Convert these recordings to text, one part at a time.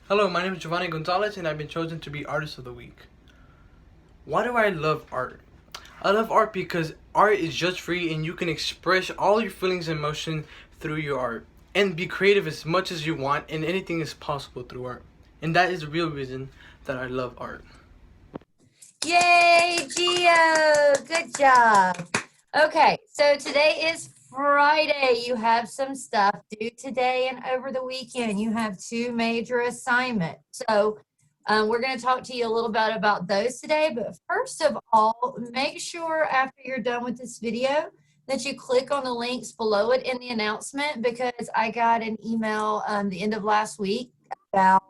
Hello, my name is Giovanni Gonzalez and I've been chosen to be Artist of the Week. Why do I love art? I love art because art is just free and you can express all your feelings and emotion through your art and be creative as much as you want, and anything is possible through art. And that is the real reason that I love art. Yay, Gio! Good job. Okay, so today is Friday. You have some stuff due today and over the weekend. You have two major assignments. So we're going to talk to you a little bit about those today. But first of all, make sure after you're done with this video that you click on the links below it in the announcement, because I got an email the end of last week about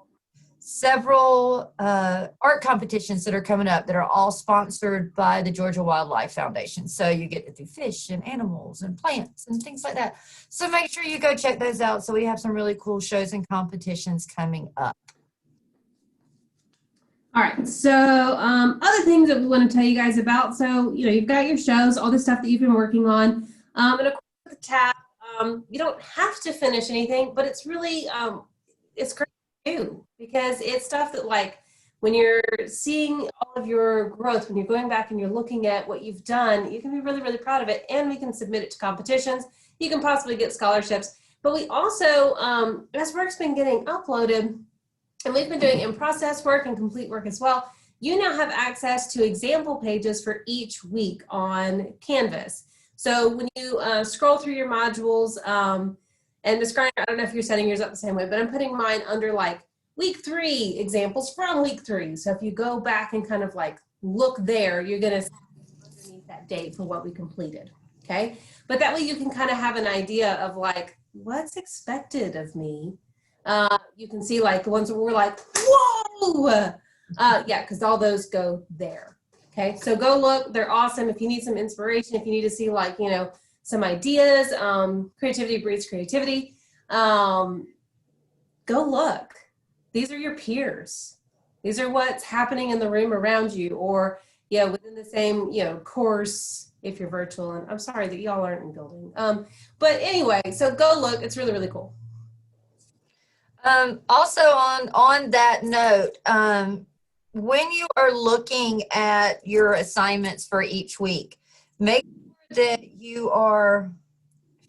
several art competitions that are coming up that are all sponsored by the Georgia Wildlife Foundation. So you get to do fish and animals and plants and things like that. So make sure you go check those out. So we have some really cool shows and competitions coming up. All right, so other things that we want to tell you guys about. So, you've got your shows, all the stuff that you've been working on. And of course, with the tab, you don't have to finish anything, but it's really, it's great to do, because it's stuff that, like, when you're seeing all of your growth, when you're going back and you're looking at what you've done, you can be really, really proud of it. And we can submit it to competitions. You can possibly get scholarships. But we also, as work's been getting uploaded, and we've been doing in-process work and complete work as well, you now have access to example pages for each week on Canvas. So when you scroll through your modules, and describe, I don't know if you're setting yours up the same way, but I'm putting mine under like week 3 examples from week 3. So if you go back and kind of like look there, you're going to see underneath that date for what we completed. Okay. But that way you can kind of have an idea of like, what's expected of me. You can see like the ones where we're like, whoa, yeah, because all those go there. Okay, so go look, they're awesome. If you need some inspiration, if you need to see like, some ideas, creativity breeds creativity, go look. These are your peers. These are what's happening in the room around you, or within the same, course, if you're virtual. And I'm sorry that y'all aren't in building. But anyway, so go look, it's really, really cool. Also on that note, when you are looking at your assignments for each week, make sure that you are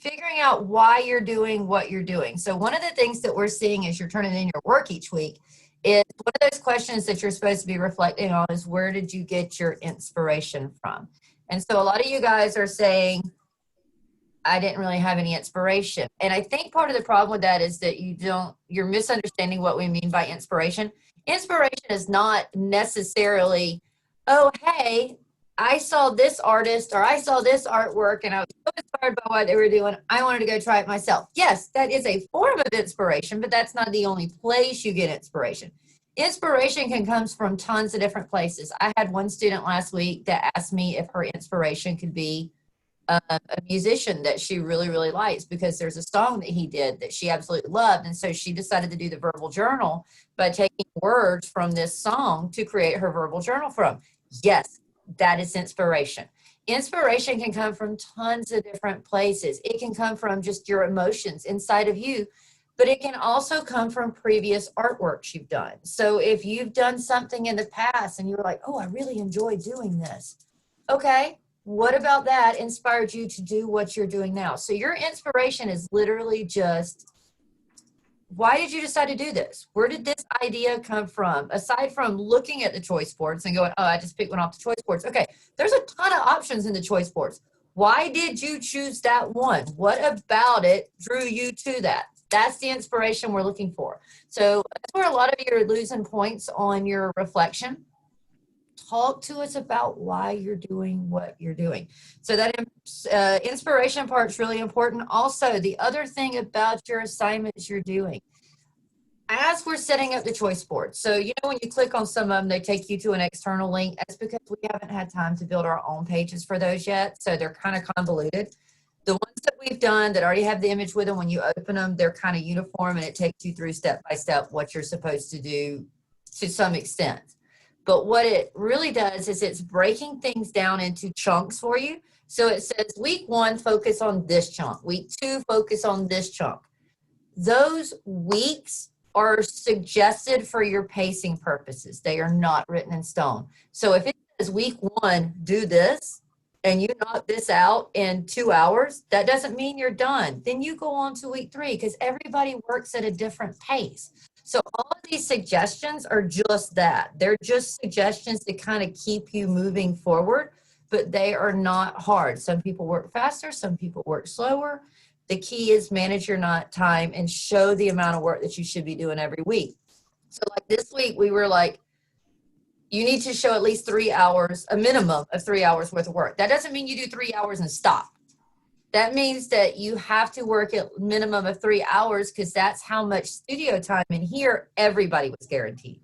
figuring out why you're doing what you're doing. So one of the things that we're seeing as you're turning in your work each week is one of those questions that you're supposed to be reflecting on is, where did you get your inspiration from? And so a lot of you guys are saying, I didn't really have any inspiration. And I think part of the problem with that is that you're misunderstanding what we mean by inspiration. Inspiration is not necessarily, oh, hey, I saw this artist or I saw this artwork and I was so inspired by what they were doing, I wanted to go try it myself. Yes, that is a form of inspiration, but that's not the only place you get inspiration. Inspiration can come from tons of different places. I had one student last week that asked me if her inspiration could be a musician that she really, really likes, because there's a song that he did that she absolutely loved. And so she decided to do the verbal journal by taking words from this song to create her verbal journal from. Yes, that is inspiration. Inspiration can come from tons of different places. It can come from just your emotions inside of you, but it can also come from previous artworks you've done. So if you've done something in the past and you're like, oh, I really enjoy doing this. Okay, what about that inspired you to do what you're doing now? So your inspiration is literally just, why did you decide to do this? Where did this idea come from? Aside from looking at the choice boards and going, oh, I just picked one off the choice boards. Okay, there's a ton of options in the choice boards. Why did you choose that one? What about it drew you to that? That's the inspiration we're looking for. So that's where a lot of you are losing points on your reflection. Talk to us about why you're doing what you're doing. So that inspiration part is really important. Also, the other thing about your assignments you're doing, as we're setting up the choice board. So, when you click on some of them, they take you to an external link. That's because we haven't had time to build our own pages for those yet. So they're kind of convoluted. The ones that we've done that already have the image with them, when you open them, they're kind of uniform and it takes you through step by step what you're supposed to do to some extent. But what it really does is it's breaking things down into chunks for you. So it says week 1, focus on this chunk. Week 2, focus on this chunk. Those weeks are suggested for your pacing purposes. They are not written in stone. So if it says week 1, do this, and you knock this out in 2 hours, that doesn't mean you're done. Then you go on to week 3 because everybody works at a different pace. So all of these suggestions are just that. They're just suggestions to kind of keep you moving forward, but they are not hard. Some people work faster, some people work slower. The key is manage your time and show the amount of work that you should be doing every week. So like this week, we were like, you need to show at least 3 hours, a minimum of 3 hours worth of work. That doesn't mean you do 3 hours and stop. That means that you have to work at minimum of 3 hours because that's how much studio time in here everybody was guaranteed.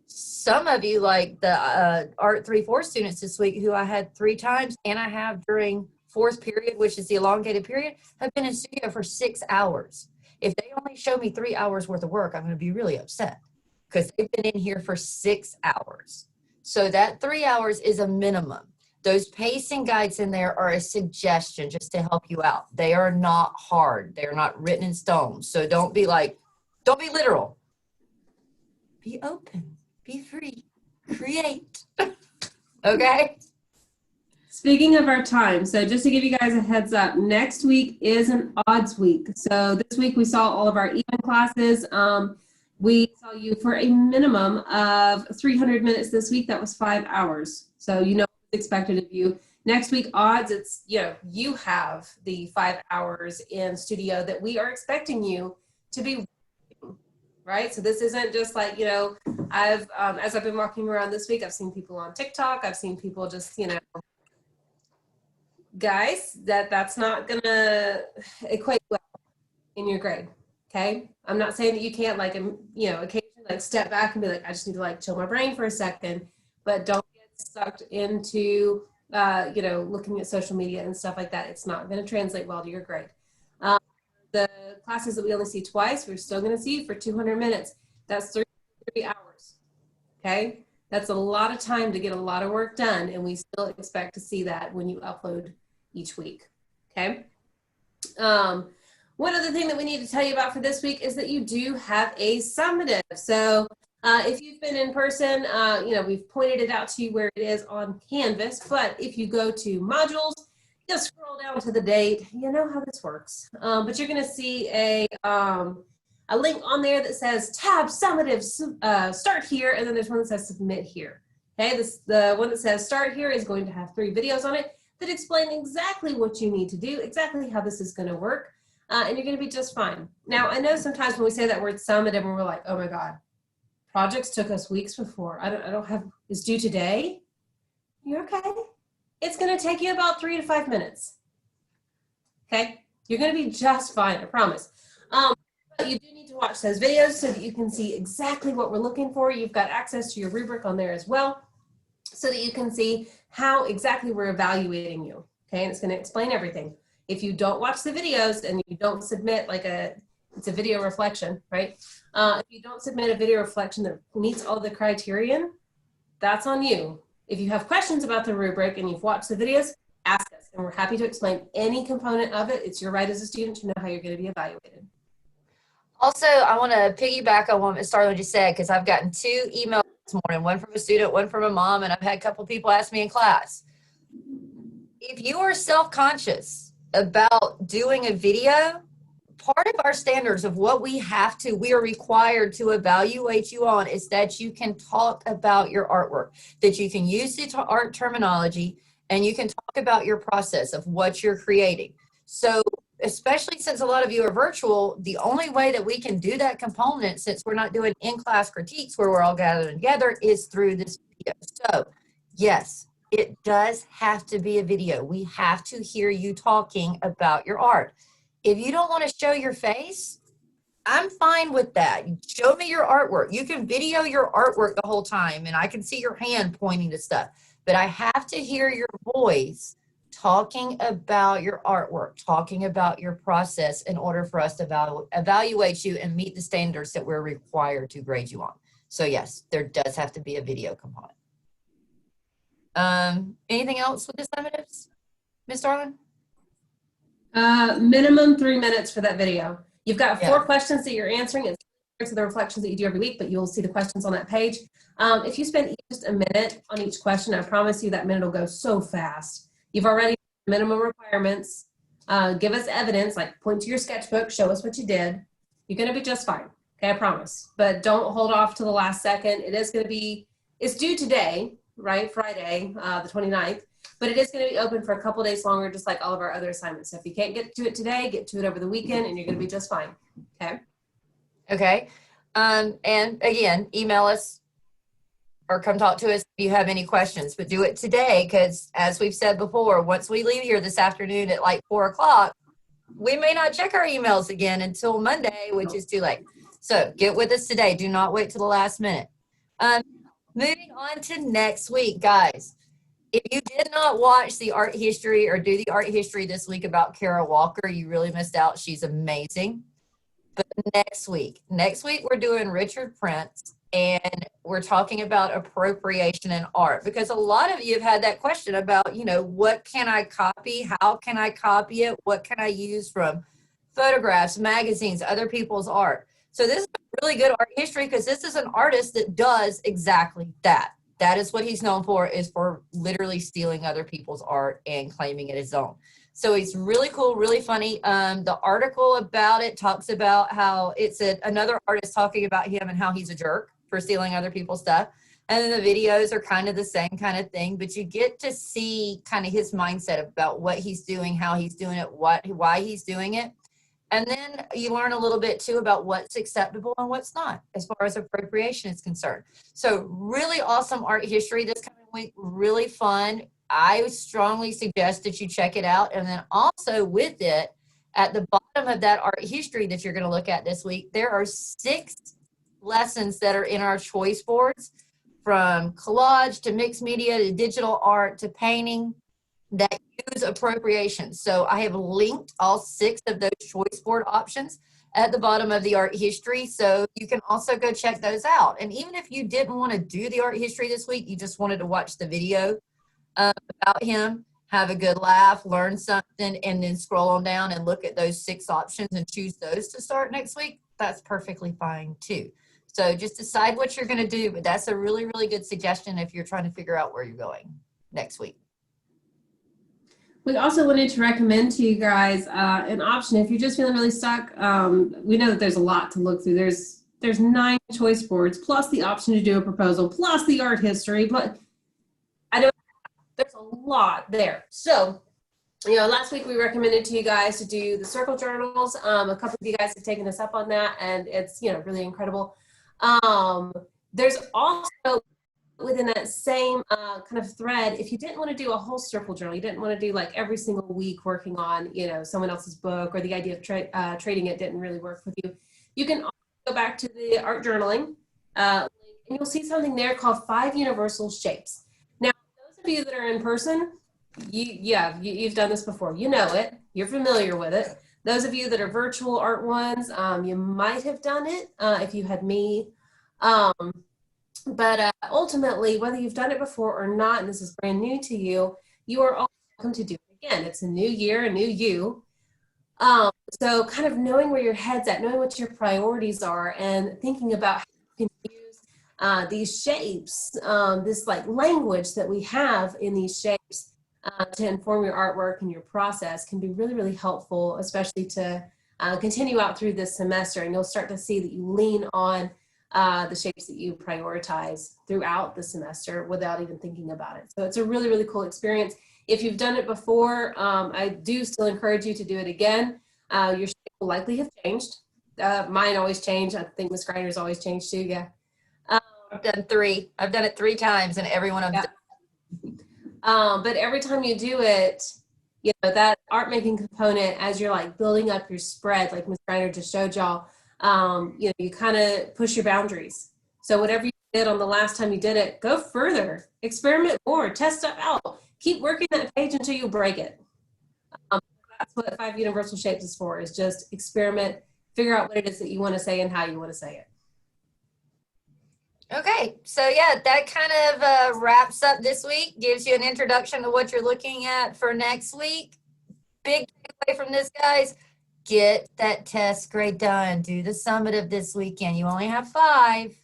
Some of you, like the Art 3-4 students this week, who I had 3 times, and I have during 4th period, which is the elongated period, have been in studio for 6 hours. If they only show me 3 hours worth of work, I'm going to be really upset because they've been in here for 6 hours. So that 3 hours is a minimum. Those pacing guides in there are a suggestion just to help you out. They are not hard. They're not written in stone. So don't be literal. Be open, be free, create. Okay? Speaking of our time, so just to give you guys a heads up, next week is an odds week. So this week we saw all of our even classes. We saw you for a minimum of 300 minutes this week. That was 5 hours. So you know what's expected of you. Next week, odds, it's, you have the 5 hours in studio that we are expecting you to be, right? So this isn't just like, as I've been walking around this week, I've seen people on TikTok. I've seen people just, guys, that's not going to equate well in your grade. Okay. I'm not saying that you can't occasionally step back and be like, I just need to chill my brain for a second, but don't get sucked into, looking at social media and stuff like that. It's not going to translate well to your grade. The classes that we only see twice, we're still going to see for 200 minutes. That's 3 hours. Okay. That's a lot of time to get a lot of work done. And we still expect to see that when you upload each week. Okay. One other thing that we need to tell you about for this week is that you do have a summative. So if you've been in person, we've pointed it out to you where it is on Canvas, but if you go to modules, you'll scroll down to the date. You know how this works. But you're going to see a link on there that says tab summative, start here, and then there's one that says submit here. Okay, the one that says start here is going to have 3 videos on it that explain exactly what you need to do, exactly how this is going to work. And you're going to be just fine. Now, I know sometimes when we say that word summative, and we're like, oh my God, projects took us weeks before. I don't have, it's due today. You're okay. It's going to take you about 3 to 5 minutes. Okay. You're going to be just fine. I promise. But you do need to watch those videos so that you can see exactly what we're looking for. You've got access to your rubric on there as well, so that you can see how exactly we're evaluating you. Okay. And it's going to explain everything. If you don't watch the videos and you don't submit it's a video reflection, right? If you don't submit a video reflection that meets all the criterion, that's on you. If you have questions about the rubric and you've watched the videos, ask us, and we're happy to explain any component of it. It's your right as a student to know how you're going to be evaluated. Also, I want to piggyback on what Ms. Starling just said, because I've gotten 2 emails this morning, one from a student, one from a mom, and I've had a couple people ask me in class. If you are self-conscious about doing a video, part of our standards of what we are required to evaluate you on is that you can talk about your artwork, that you can use the art terminology, and you can talk about your process of what you're creating. So especially since a lot of you are virtual, the only way that we can do that component, since we're not doing in-class critiques where we're all gathered together, is through this video. So yes, it does have to be a video. We have to hear you talking about your art. If you don't want to show your face, I'm fine with that. Show me your artwork. You can video your artwork the whole time, and I can see your hand pointing to stuff. But I have to hear your voice talking about your artwork, talking about your process in order for us to evaluate you and meet the standards that we're required to grade you on. So yes, there does have to be a video component. Anything else with the summatives, Ms. Darling? Minimum 3 minutes for that video. You've got 4 questions that you're answering. It's to the reflections that you do every week, but you'll see the questions on that page. If you spend just a minute on each question, I promise you that minute will go so fast. You've already minimum requirements. Give us evidence, like point to your sketchbook, show us what you did. You're going to be just fine. Okay, I promise. But don't hold off to the last second. It is going to be, it's due today, right? Friday, the 29th. But it is going to be open for a couple days longer, just like all of our other assignments. So if you can't get to it today, get to it over the weekend, and you're going to be just fine. Okay? Okay. And again, email us or come talk to us if you have any questions, but do it today, because as we've said before, once we leave here this afternoon at like 4 o'clock, we may not check our emails again until Monday, which is too late. So get with us today. Do not wait till the last minute. Moving on to next week, guys. If you did not watch the art history or do the art history this week about Kara Walker, you really missed out. She's amazing. But next week we're doing Richard Prince, and we're talking about appropriation in art, because a lot of you have had that question about, you know, what can I copy? How can I copy it? What can I use from photographs, magazines, other people's art? So this is really good art history, because this is an artist that does exactly that. That is what he's known for, is for literally stealing other people's art and claiming it as his own. So he's really cool, really funny. The article about it talks about how it's another artist talking about him and how he's a jerk for stealing other people's stuff. And then the videos are kind of the same kind of thing, but you get to see kind of his mindset about what he's doing, how he's doing it, why he's doing it. And then you learn a little bit too about what's acceptable and what's not as far as appropriation is concerned. So really awesome art history this coming week, really fun. I strongly suggest that you check it out. And then also with it, at the bottom of that art history that you're going to look at this week, there are 6 lessons that are in our choice boards, from collage to mixed media to digital art to painting, that use appropriation. So I have linked all 6 of those choice board options at the bottom of the art history. So you can also go check those out. And even if you didn't want to do the art history this week, you just wanted to watch the video about him, have a good laugh, learn something, and then scroll on down and look at those 6 options and choose those to start next week, that's perfectly fine too. So just decide what you're going to do, but that's a really, really good suggestion if you're trying to figure out where you're going next week. We also wanted to recommend to you guys an option if you're just feeling really stuck. We know that there's a lot to look through. There's 9 choice boards, plus the option to do a proposal, plus the art history. But I know there's a lot there. So, you know, last week we recommended to you guys to do the circle journals. A couple of you guys have taken us up on that, and it's, you know, really incredible. There's also, within that same kind of thread, if you didn't want to do a whole circle journal, you didn't want to do like every single week working on, you know, someone else's book, or the idea of trading it didn't really work with you, you can also go back to the art journaling and you'll see something there called 5 universal shapes. Now, those of you that are in person, you've done this before. You know it. You're familiar with it. Those of you that are virtual art ones, you might have done it if you had me. But ultimately, whether you've done it before or not, and this is brand new to you, you are all welcome to do it again. It's a new year, a new you. So kind of knowing where your head's at, knowing what your priorities are, and thinking about how you can use these shapes, this like language that we have in these shapes to inform your artwork and your process can be really, really helpful, especially to continue out through this semester. And you'll start to see that you lean on the shapes that you prioritize throughout the semester without even thinking about it. So it's a really, really cool experience. If you've done it before, I do still encourage you to do it again. Your shape will likely have changed. Mine always change. I think Ms. Greiner's always changed too, yeah. I've done 3. I've done it 3 times, and every one of them. But every time you do it, you know, that art making component, as you're like building up your spread, like Ms. Greiner just showed y'all, you know, you kind of push your boundaries. So whatever you did on the last time you did it, go further, experiment more, test stuff out, keep working that page until you break it. That's what 5 universal shapes is for, is just experiment, figure out what it is that you want to say and how you want to say it. Okay, so yeah, that kind of wraps up this week, gives you an introduction to what you're looking at for next week. Big takeaway from this, guys, Get that test grade done. Do the summative this weekend. You only have 5. If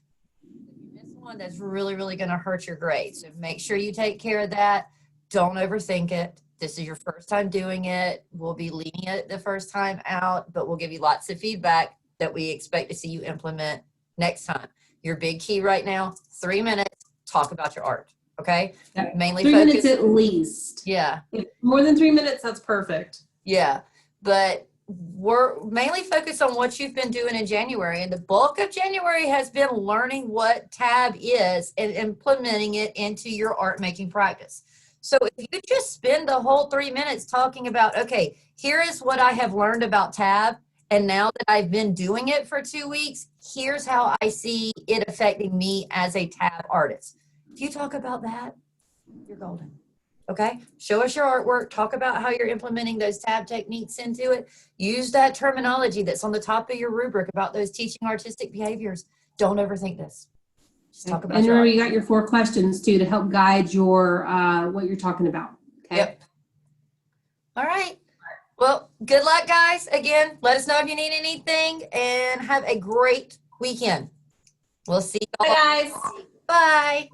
you miss one, that's really, really going to hurt your grade. So make sure you take care of that. Don't overthink it. This is your first time doing it. We'll be lenient the first time out, but we'll give you lots of feedback that we expect to see you implement next time. Your big key right now, 3 minutes, talk about your art. Okay? Yeah. Mainly 3 focus. minutes at least. Yeah. If more than 3 minutes, that's perfect. Yeah. But we're mainly focused on what you've been doing in January. And the bulk of January has been learning what tab is and implementing it into your art making practice. So if you just spend the whole 3 minutes talking about, okay, here is what I have learned about tab. And now that I've been doing it for 2 weeks, here's how I see it affecting me as a tab artist. If you talk about that, you're golden. Okay, show us your artwork, talk about how you're implementing those tab techniques into it. Use that terminology that's on the top of your rubric about those teaching artistic behaviors. Don't overthink this. Just talk about and your remember, art. you got your 4 questions too to help guide your what you're talking about. Okay. Yep. All right. Well, good luck, guys. Again, let us know if you need anything and have a great weekend. We'll see you all. Bye, guys. Bye.